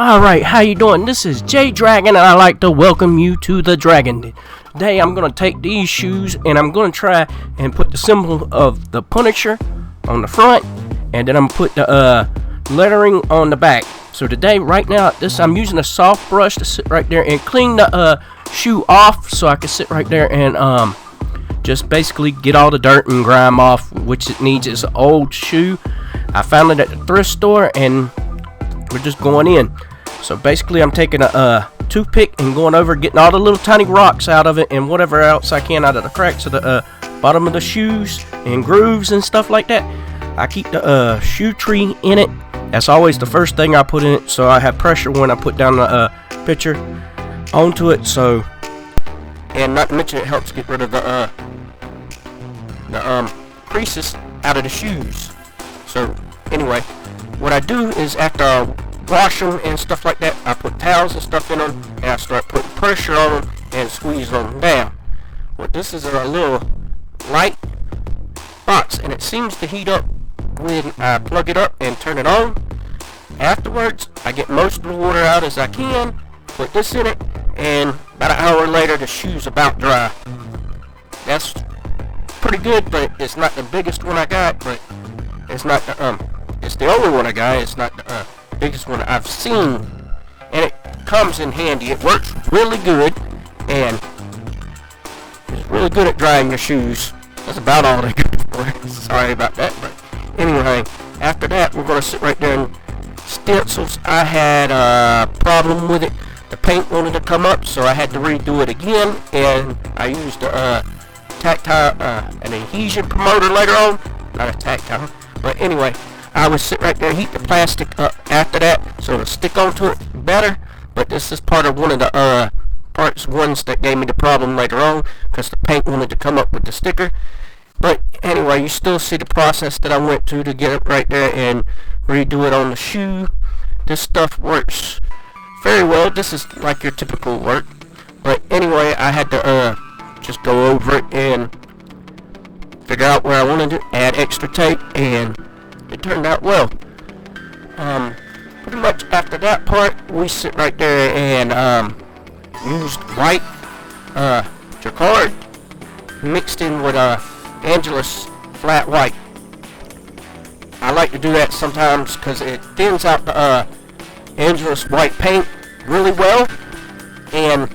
Alright, how you doing? This is Jay Dragon, and I'd like to welcome you to the Dragon Den. Today I'm going to take these shoes and I'm going to try and put the symbol of the Punisher on the front, and then I'm going to put the lettering on the back. So today, right now, I'm using a soft brush to sit right there and clean the shoe off so I can sit right there and just basically get all the dirt and grime off, which it needs. It's an old shoe. I found it at the thrift store and we're just going in. So basically I'm taking a toothpick and going over, getting all the little tiny rocks out of it and whatever else I can out of the cracks of the bottom of the shoes and grooves and stuff like that. I keep the shoe tree in it. That's always the first thing I put in it, so I have pressure when I put down the picture onto it. So, and not to mention it helps get rid of the creases out of the shoes. So anyway, what I do is after I wash them and stuff like that, I put towels and stuff in them and I start putting pressure on them and squeeze them down. Well, this is a little light box and it seems to heat up when I plug it up and turn it on. Afterwards, I get most of the water out as I can, put this in it, and about an hour later the shoe's about dry. That's pretty good, but it's not the biggest one I got, but it's not the it's the only one I got. It's not the biggest one I've seen, and it comes in handy. It works really good, and it's really good at drying your shoes. That's about all they good for. Sorry about that, but anyway, after that we're gonna sit right there and stencils. I had a problem with it. The paint wanted to come up, so I had to redo it again, and I used a tactile, an adhesion promoter later on. Not a tactile, but anyway, I would sit right there, heat the plastic up after that, so it'll stick onto it better. But this is part of one of the ones that gave me the problem later on, because the paint wanted to come up with the sticker. But anyway, you still see the process that I went through to get it right there and redo it on the shoe. This stuff works very well. This is like your typical work. But anyway, I had to just go over it and figure out where I wanted to add extra tape, and it turned out well. Pretty much after that part, we sit right there and used white jacquard mixed in with Angelus flat white. I like to do that sometimes because it thins out the Angelus white paint really well, and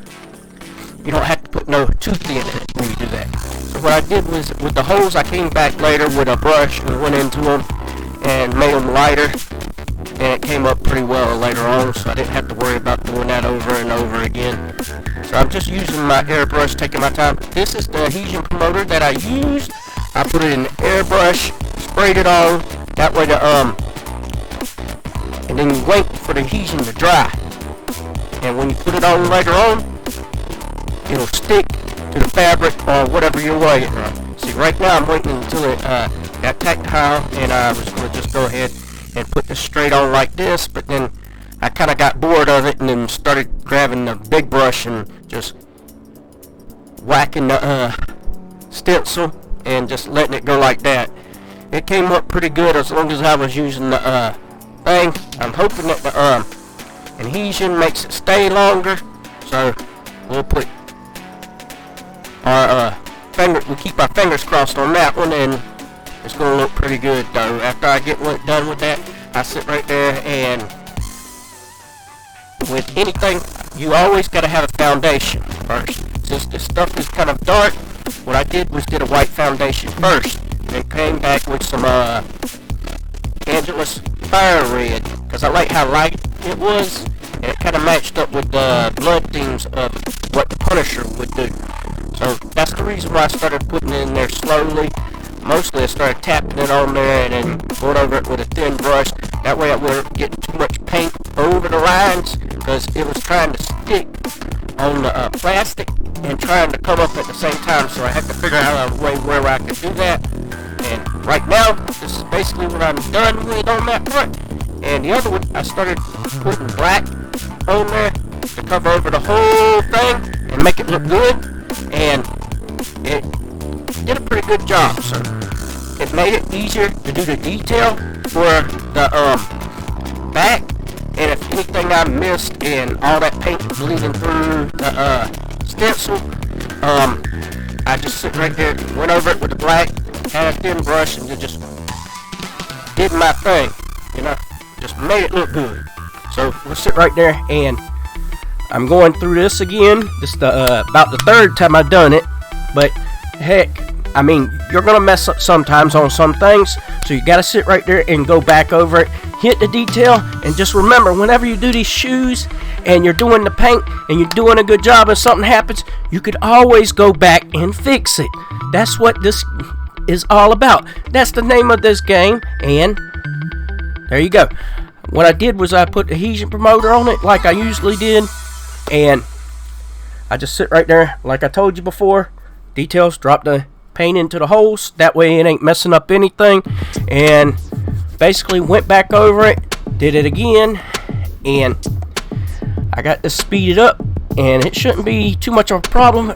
you don't have to put no too thin in it when you do that. So what I did was, with the holes, I came back later with a brush and went into them and made them lighter, and it came up pretty well later on, so I didn't have to worry about doing that over and over again. So I'm just using my airbrush, taking my time. This is the adhesion promoter that I used. I put it in the airbrush, sprayed it on, that way and then you wait for the adhesion to dry. And when you put it on later on, it'll stick to the fabric or whatever you're waiting on. See, right now I'm waiting until it got tactile, and I was going to just go ahead and put this straight on like this, but then I kind of got bored of it and then started grabbing the big brush and just whacking the stencil and just letting it go like that. It came up pretty good as long as I was using the thing. I'm hoping that the adhesion makes it stay longer, so we'll put our we keep our fingers crossed on that one, and it's gonna look pretty good though. After I get done with that, I sit right there, and with anything, you always gotta have a foundation first. Since this stuff is kind of dark, what I did was did a white foundation first, and came back with some Angelus Fire Red, because I like how light it was, and it kind of matched up with the blood themes of what the Punisher would do. So that's the reason why I started putting it in there slowly. Mostly I started tapping it on there and then going over it with a thin brush. That way I wouldn't get too much paint over the lines, because it was trying to stick on the plastic and trying to come up at the same time. So I had to figure out a way where I could do that. And right now, this is basically what I'm done with on that part. And the other one, I started putting black on there to cover over the whole thing and make it look good. And it did a pretty good job, so it made it easier to do the detail for the back. And if anything I missed and all that paint bleeding through the stencil, I just sit right there, went over it with the black, had a thin brush, and just did my thing, you know, just made it look good. So we'll sit right there, and I'm going through this again. This is about the third time I've done it, but heck, I mean, you're gonna mess up sometimes on some things, so you gotta sit right there and go back over it, hit the detail, and just remember, whenever you do these shoes and you're doing the paint and you're doing a good job and something happens, you could always go back and fix it. That's what this is all about. That's the name of this game, and there you go. What I did was I put adhesion promoter on it like I usually did, and I just sit right there like I told you before. Details, drop the paint into the holes, that way it ain't messing up anything, and basically went back over it, did it again, and I got this speeded up, and it shouldn't be too much of a problem.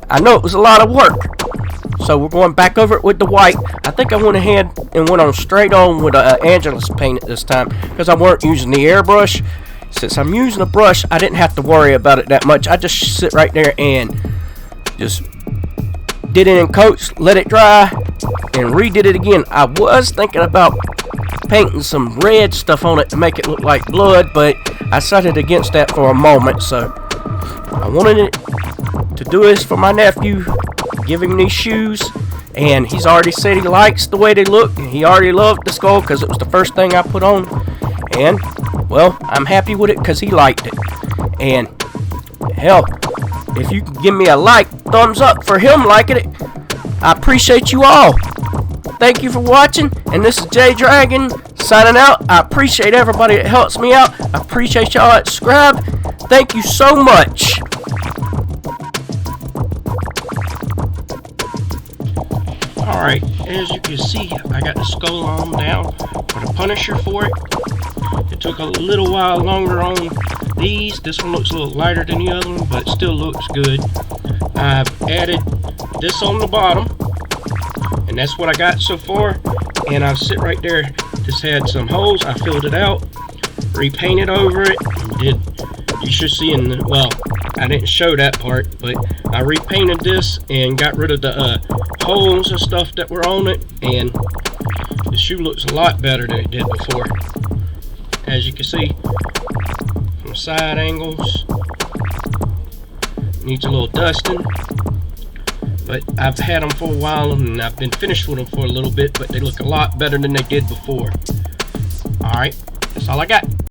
I know it was a lot of work, so we're going back over it with the white. I think I went ahead and went on straight on with Angelus paint at this time, because I weren't using the airbrush. Since I'm using a brush, I didn't have to worry about it that much. I just sit right there and just did it in coats, let it dry, and redid it again. I was thinking about painting some red stuff on it to make it look like blood, but I decided against that for a moment. So I wanted it to do this for my nephew, give him these shoes, and he's already said he likes the way they look. He already loved the skull because it was the first thing I put on, and well, I'm happy with it because he liked it. And hell, if you can give me a like, thumbs up for him liking it, I appreciate you all. Thank you for watching, and this is J Dragon signing out. I appreciate everybody that helps me out. I appreciate y'all that subscribe. Thank you so much. Alright, as you can see, I got the skull on down for the Punisher for it. It took a little while longer on these. This one looks a little lighter than the other one, but it still looks good. I've added this on the bottom, and that's what I got so far. And I'll sit right there. This had some holes. I filled it out, repainted over it, you should see in the, well, I didn't show that part, but I repainted this and got rid of the holes and stuff that were on it, and the shoe looks a lot better than it did before. As you can see from side angles, needs a little dusting, but I've had them for a while and I've been finished with them for a little bit, but they look a lot better than they did before. Alright, that's all I got.